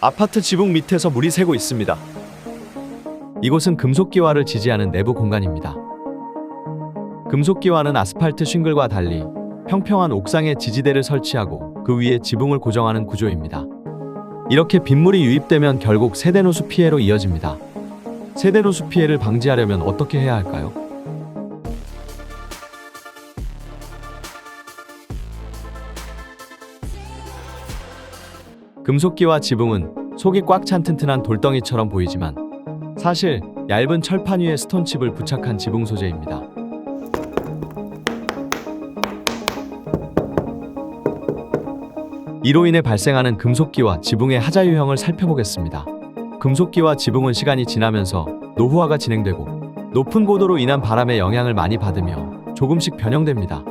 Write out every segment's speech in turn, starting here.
아파트 지붕 밑에서 물이 새고 있습니다. 이곳은 금속기와를 지지하는 내부 공간입니다. 금속기와는 아스팔트 싱글과 달리 평평한 옥상에 지지대를 설치하고 그 위에 지붕을 고정하는 구조입니다. 이렇게 빗물이 유입되면 결국 세대노수 피해로 이어집니다. 세대노수 피해를 방지하려면 어떻게 해야 할까요? 금속기와 지붕은 속이 꽉 찬 튼튼한 돌덩이처럼 보이지만 사실 얇은 철판 위에 스톤칩을 부착한 지붕 소재입니다. 이로 인해 발생하는 금속기와 지붕의 하자 유형을 살펴보겠습니다. 금속기와 지붕은 시간이 지나면서 노후화가 진행되고 높은 고도로 인한 바람의 영향을 많이 받으며 조금씩 변형됩니다.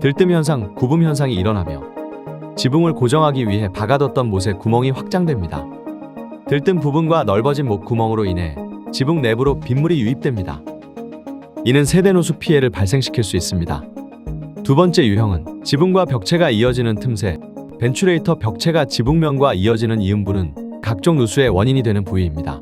들뜸 현상, 구분 현상이 일어나며 지붕을 고정하기 위해 박아뒀던 못에 구멍이 확장됩니다. 들뜬 부분과 넓어진 못 구멍으로 인해 지붕 내부로 빗물이 유입됩니다. 이는 세대노수 피해를 발생시킬 수 있습니다. 두 번째 유형은 지붕과 벽체가 이어지는 틈새, 벤츄레이터 벽체가 지붕면과 이어지는 이음부는 각종 누수의 원인이 되는 부위입니다.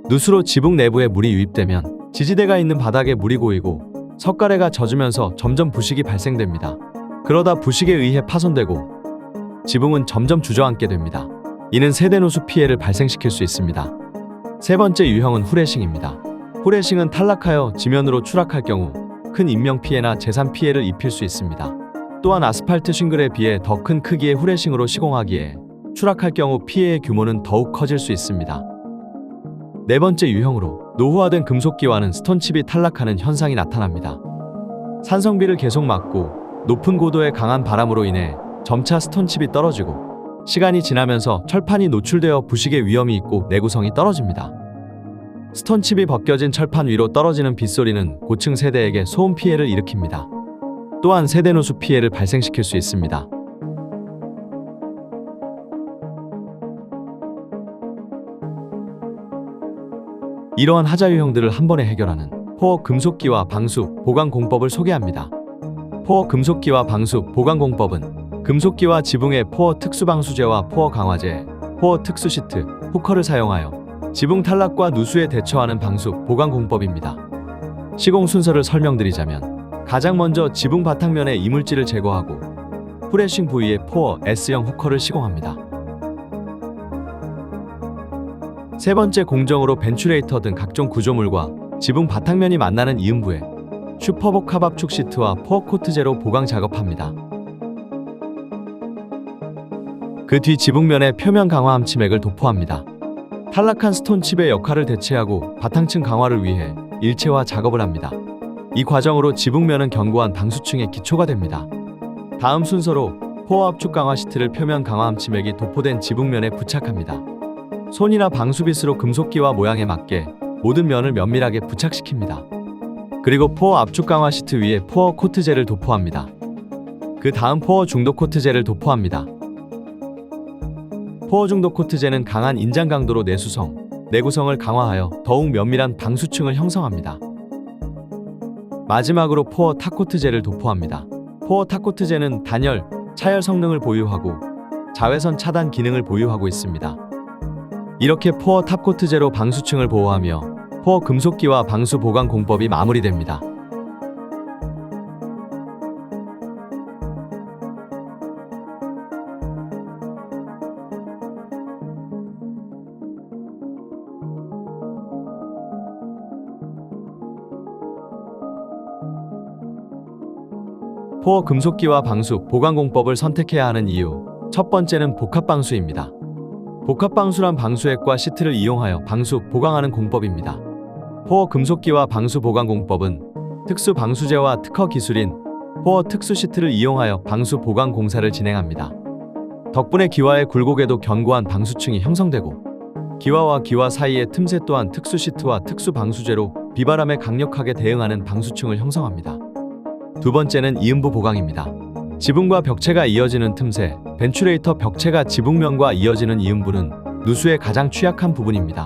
누수로 지붕 내부에 물이 유입되면 지지대가 있는 바닥에 물이 고이고 석가래가 젖으면서 점점 부식이 발생됩니다. 그러다 부식에 의해 파손되고 지붕은 점점 주저앉게 됩니다. 이는 세대노수 피해를 발생시킬 수 있습니다. 세 번째 유형은 후레싱입니다. 후레싱은 탈락하여 지면으로 추락할 경우 큰 인명피해나 재산 피해를 입힐 수 있습니다. 또한 아스팔트 싱글에 비해 더 큰 크기의 후레싱으로 시공하기에 추락할 경우 피해의 규모는 더욱 커질 수 있습니다. 네 번째 유형으로 노후화된 금속기와는 스톤칩이 탈락하는 현상이 나타납니다. 산성비를 계속 맞고 높은 고도의 강한 바람으로 인해 점차 스톤칩이 떨어지고 시간이 지나면서 철판이 노출되어 부식의 위험이 있고 내구성이 떨어집니다. 스톤칩이 벗겨진 철판 위로 떨어지는 빗소리는 고층 세대에게 소음 피해를 일으킵니다. 또한 세대노수 피해를 발생시킬 수 있습니다. 이러한 하자 유형들을 한 번에 해결하는 포어 금속기와 방수 보강 공법을 소개합니다. 포어 금속기와 방수 보강 공법은 금속기와 지붕에 포어 특수 방수제와 포어 강화제, 포어 특수 시트, 후커를 사용하여 지붕 탈락과 누수에 대처하는 방수 보강 공법입니다. 시공 순서를 설명드리자면 가장 먼저 지붕 바탕면의 이물질을 제거하고 프레싱 부위에 포어 S형 후커를 시공합니다. 세 번째 공정으로 벤츄레이터 등 각종 구조물과 지붕 바탕면이 만나는 이음부에 슈퍼복 합압축 시트와 포어 코트제로 보강 작업합니다. 그 뒤 지붕면에 표면 강화 암치맥을 도포합니다. 탈락한 스톤칩의 역할을 대체하고 바탕층 강화를 위해 일체화 작업을 합니다. 이 과정으로 지붕면은 견고한 방수층의 기초가 됩니다. 다음 순서로 포어 압축 강화 시트를 표면 강화 암치맥이 도포된 지붕면에 부착합니다. 손이나 방수빗으로 금속기와 모양에 맞게 모든 면을 면밀하게 부착시킵니다. 그리고 포어 압축 강화 시트 위에 포어 코트제를 도포합니다. 그 다음 포어 중도 코트제를 도포합니다. 포어 중도 코트제는 강한 인장 강도로 내구성을 강화하여 더욱 면밀한 방수층을 형성합니다. 마지막으로 포어 탑코트제를 도포합니다. 포어 탑코트제는 단열, 차열 성능을 보유하고 자외선 차단 기능을 보유하고 있습니다. 이렇게 포어 탑코트제로 방수층을 보호하며 포어 금속기와 방수 보강 공법이 마무리됩니다. 포어 금속기와 방수 보강 공법을 선택해야 하는 이유, 첫 번째는 복합방수입니다. 복합방수란 방수액과 시트를 이용하여 방수, 보강하는 공법입니다. 포어 금속기와 방수 보강 공법은 특수 방수제와 특허 기술인 포어 특수 시트를 이용하여 방수 보강 공사를 진행합니다. 덕분에 기와의 굴곡에도 견고한 방수층이 형성되고 기와와 기와 사이의 틈새 또한 특수 시트와 특수 방수제로 비바람에 강력하게 대응하는 방수층을 형성합니다. 두 번째는 이음부 보강입니다. 지붕과 벽체가 이어지는 틈새, 벤츄레이터 벽체가 지붕면과 이어지는 이음부는 누수에 가장 취약한 부분입니다.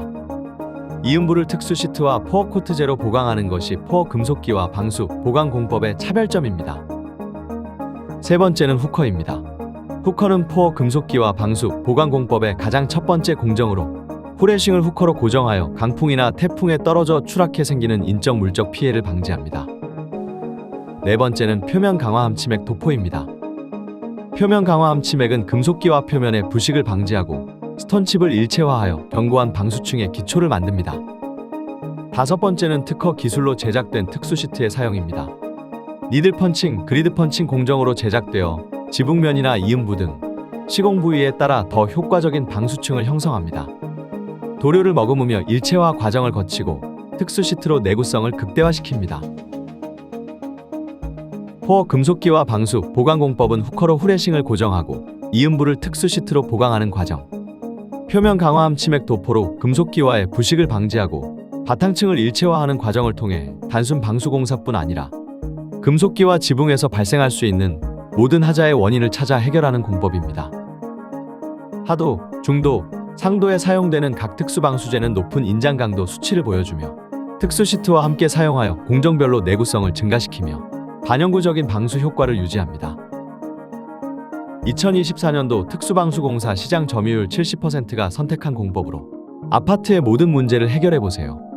이음부를 특수 시트와 포어 코트제로 보강하는 것이 포어 금속기와 방수, 보강 공법의 차별점입니다. 세 번째는 후커입니다. 후커는 포어 금속기와 방수, 보강 공법의 가장 첫 번째 공정으로 후레싱을 후커로 고정하여 강풍이나 태풍에 떨어져 추락해 생기는 인적 물적 피해를 방지합니다. 네 번째는 표면 강화 함치맥 도포입니다. 표면 강화 함치맥은 금속기와 표면의 부식을 방지하고 스톤칩을 일체화하여 견고한 방수층의 기초를 만듭니다. 다섯 번째는 특허 기술로 제작된 특수 시트의 사용입니다. 니들 펀칭, 그리드 펀칭 공정으로 제작되어 지붕면이나 이음부 등 시공 부위에 따라 더 효과적인 방수층을 형성합니다. 도료를 머금으며 일체화 과정을 거치고 특수 시트로 내구성을 극대화시킵니다. 포어 금속기와 방수, 보강 공법은 후커로 후레싱을 고정하고 이음부를 특수 시트로 보강하는 과정. 표면 강화 함치맥 도포로 금속기와의 부식을 방지하고 바탕층을 일체화하는 과정을 통해 단순 방수 공사뿐 아니라 금속기와 지붕에서 발생할 수 있는 모든 하자의 원인을 찾아 해결하는 공법입니다. 하도, 중도, 상도에 사용되는 각 특수 방수제는 높은 인장 강도 수치를 보여주며 특수 시트와 함께 사용하여 공정별로 내구성을 증가시키며 반영구적인 방수 효과를 유지합니다. 2024년도 특수방수공사 시장 점유율 70%가 선택한 공법으로 아파트의 모든 문제를 해결해 보세요.